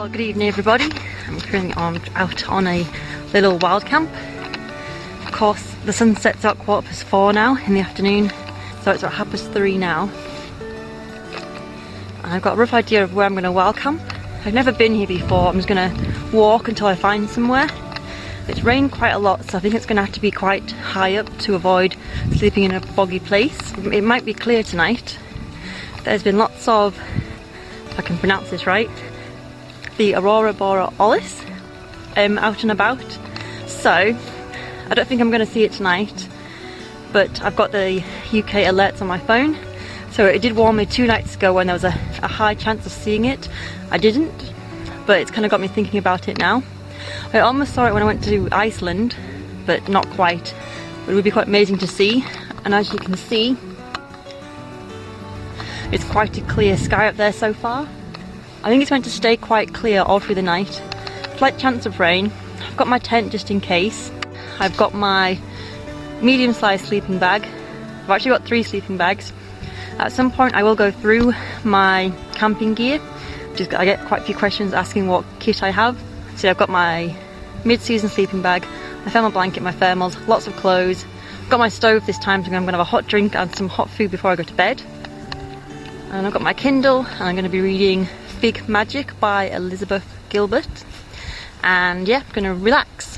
Well, good evening everybody. I'm currently out on a little wild camp. Of course, the sun sets at 4:15 now in the afternoon, so it's about 3:30 now. And I've got a rough idea of where I'm going to wild camp. I've never been here before. I'm just going to walk until I find somewhere. It's rained quite a lot, so I think it's going to have to be quite high up to avoid sleeping in a boggy place. It might be clear tonight. There's been lots of, if I can pronounce this right, the aurora borealis out and about, so I don't think I'm going to see it tonight, but I've got the UK alerts on my phone, so it did warn me 2 nights ago when there was a high chance of seeing it. I didn't, but it's kind of got me thinking about it now. I almost saw it when I went to Iceland, but not quite. But it would be quite amazing to see, and as you can see, it's quite a clear sky up there so far. I think it's going to stay quite clear all through the night. Slight chance of rain. I've got my tent just in case. I've got my medium-sized sleeping bag. I've actually got 3 sleeping bags. At some point I will go through my camping gear. I get quite a few questions asking what kit I have. So I've got my mid-season sleeping bag, my thermal blanket, my thermals, lots of clothes. I've got my stove this time, so I'm going to have a hot drink and some hot food before I go to bed. And I've got my Kindle, and I'm going to be reading Big Magic by Elizabeth Gilbert, and yeah, I'm gonna relax.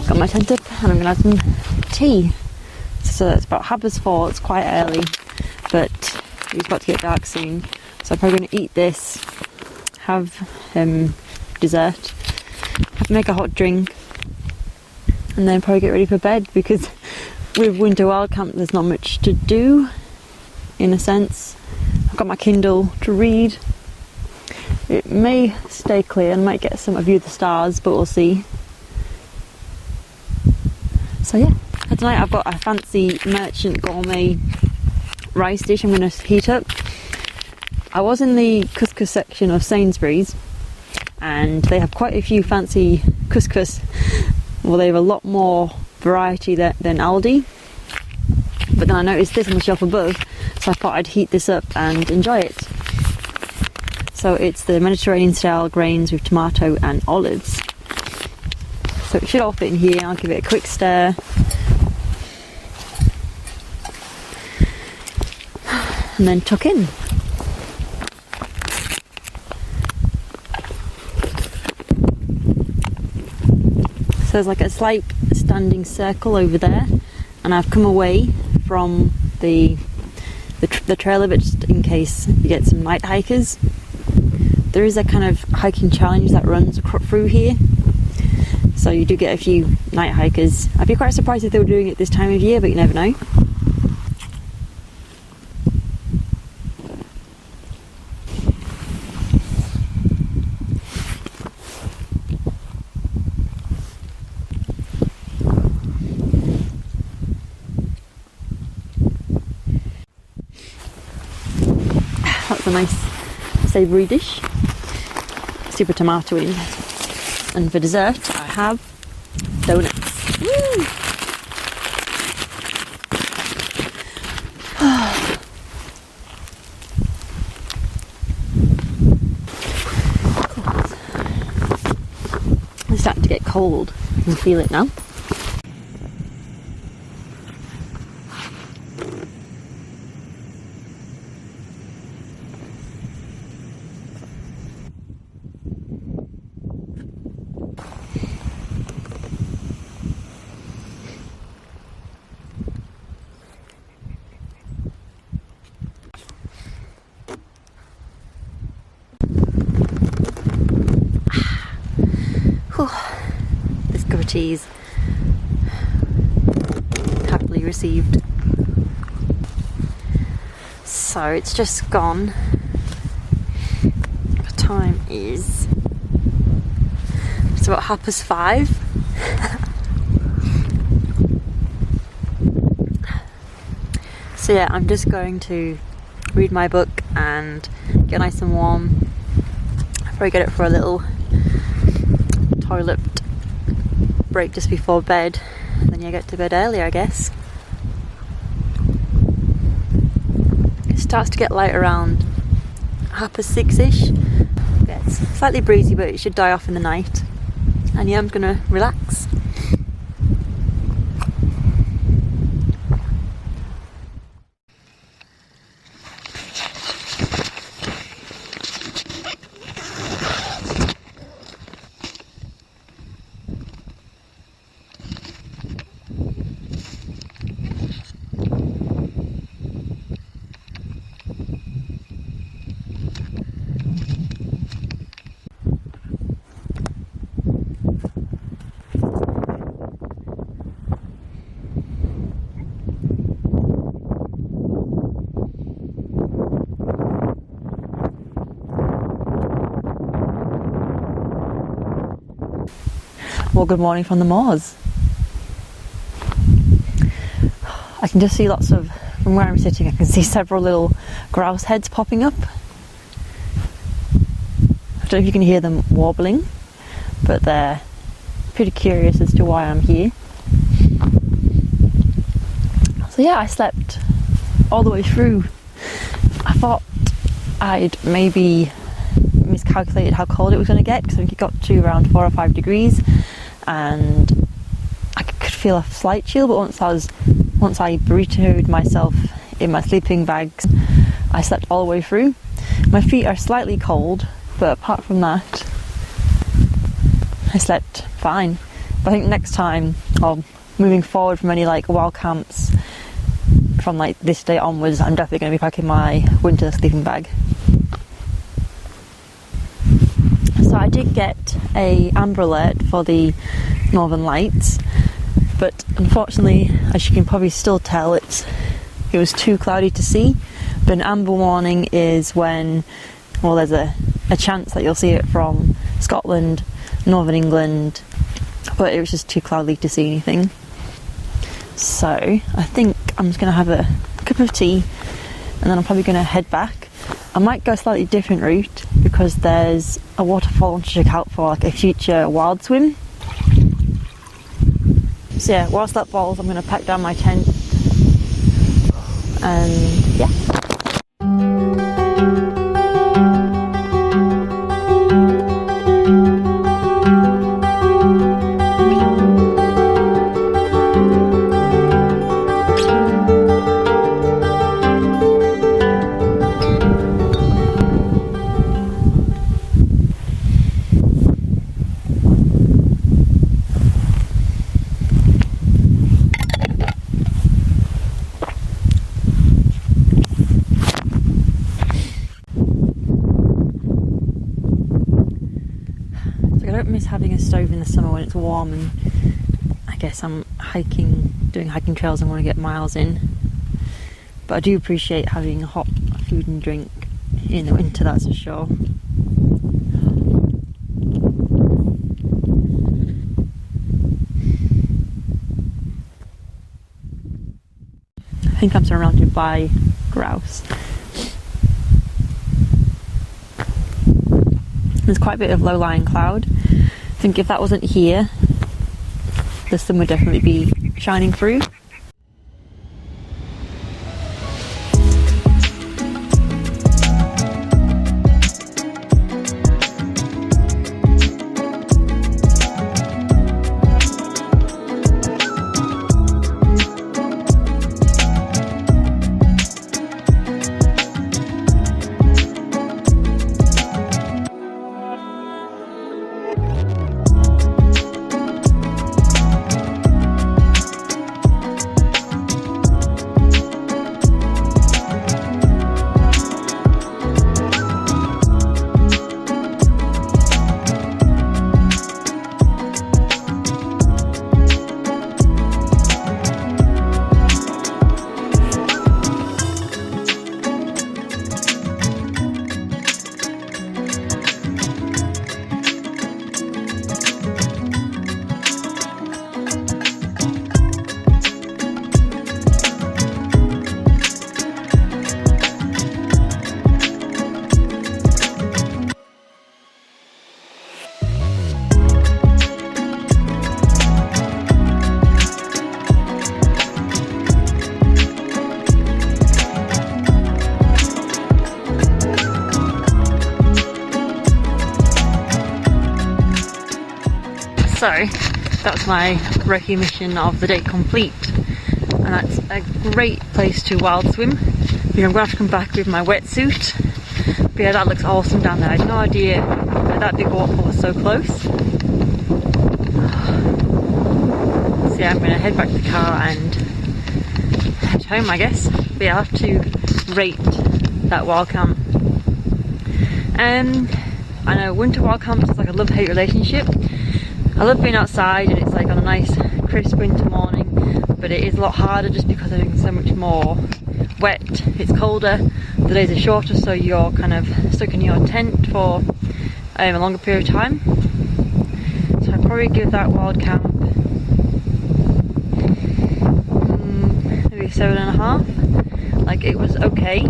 Got my tent up and I'm going to have some tea. So it's about 4:30, it's quite early, but it's about to get dark soon. So I'm probably going to eat this, have dessert, make a hot drink, and then probably get ready for bed, because with winter wild camp there's not much to do, in a sense. I've got my Kindle to read. It may stay clear and might get some view of the stars, but we'll see. So yeah, for tonight I've got a fancy merchant gourmet rice dish I'm going to heat up. I was in the couscous section of Sainsbury's, and they have quite a few fancy couscous. Well, they have a lot more variety than Aldi. But then I noticed this on the shelf above, so I thought I'd heat this up and enjoy it. So it's the Mediterranean style grains with tomato and olives. So it should all fit in here. I'll give it a quick stir. And then tuck in. So there's like a slight standing circle over there, and I've come away from the trail of it just in case you get some night hikers. There is a kind of hiking challenge that runs through here, so you do get a few night hikers. I'd be quite surprised if they were doing it this time of year, but you never know. That's a nice savoury dish, super tomatoey. And for dessert I have donuts. Woo! It's starting to get cold. I can feel it now. This cup of tea is happily received. So it's just gone. The time is, it's about 5:30. So yeah, I'm just going to read my book and get nice and warm. I'll probably get it for a little toilet break just before bed, and then you get to bed earlier, I guess. It starts to get light around 6:30ish. Yeah, it's slightly breezy, but it should die off in the night. And yeah, I'm gonna relax. Well, good morning from the moors. I can just see lots of, from where I'm sitting, I can see several little grouse heads popping up. I don't know if you can hear them warbling, but they're pretty curious as to why I'm here. So yeah, I slept all the way through. I thought I'd maybe miscalculated how cold it was going to get, because I think it got to around 4 or 5 degrees, and I could feel a slight chill. But once I burritoed myself in my sleeping bags, I slept all the way through. My feet are slightly cold, but apart from that, I slept fine. But I think next time, or moving forward from any like wild camps from like this day onwards, I'm definitely going to be packing my winter sleeping bag. So I did get a amber alert for the Northern Lights, but unfortunately, as you can probably still tell, it was too cloudy to see. But an amber warning is when, well, there's a chance that you'll see it from Scotland, Northern England, but it was just too cloudy to see anything. So I think I'm just going to have a cup of tea, and then I'm probably going to head back. I might go a slightly different route because there's a waterfall to check out for like a future wild swim. So yeah, whilst that falls, I'm going to pack down my tent, and yeah. when it's warm and I guess I'm doing hiking trails and want to get miles in. But I do appreciate having hot food and drink in the winter, that's for sure. I think I'm surrounded by grouse. There's quite a bit of low-lying cloud. I think if that wasn't here, the sun would definitely be shining through. So that's my recce mission of the day complete, and that's a great place to wild swim. I'm going to have to come back with my wetsuit, but yeah, that looks awesome down there. I had no idea that big waterfall was so close. So yeah, I'm going to head back to the car and head home, I guess. But yeah, I'll have to rate that wild camp. I know winter wild camps is like a love-hate relationship. I love being outside and it's like on a nice crisp winter morning, but it is a lot harder just because it's so much more wet, it's colder, the days are shorter, so you're kind of stuck in your tent for a longer period of time. So I'd probably give that wild camp maybe 7.5. Like, it was okay.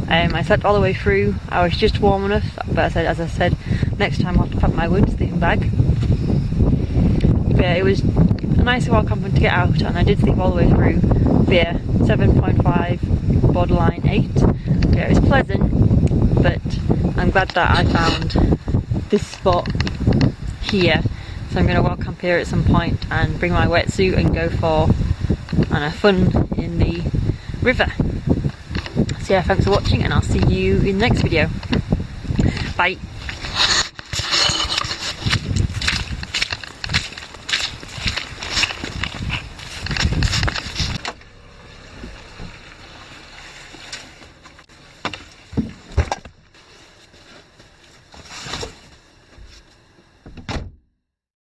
I slept all the way through. I was just warm enough, but as I said, next time I'll have to pack my wood sleeping bag. Yeah, it was a nice wild camp to get out, and I did sleep all the way through. But yeah, 7.5, borderline 8. Yeah, it was pleasant, but I'm glad that I found this spot here. So I'm going to wild camp here at some point and bring my wetsuit and go for fun in the river. So yeah, thanks for watching, and I'll see you in the next video. Bye.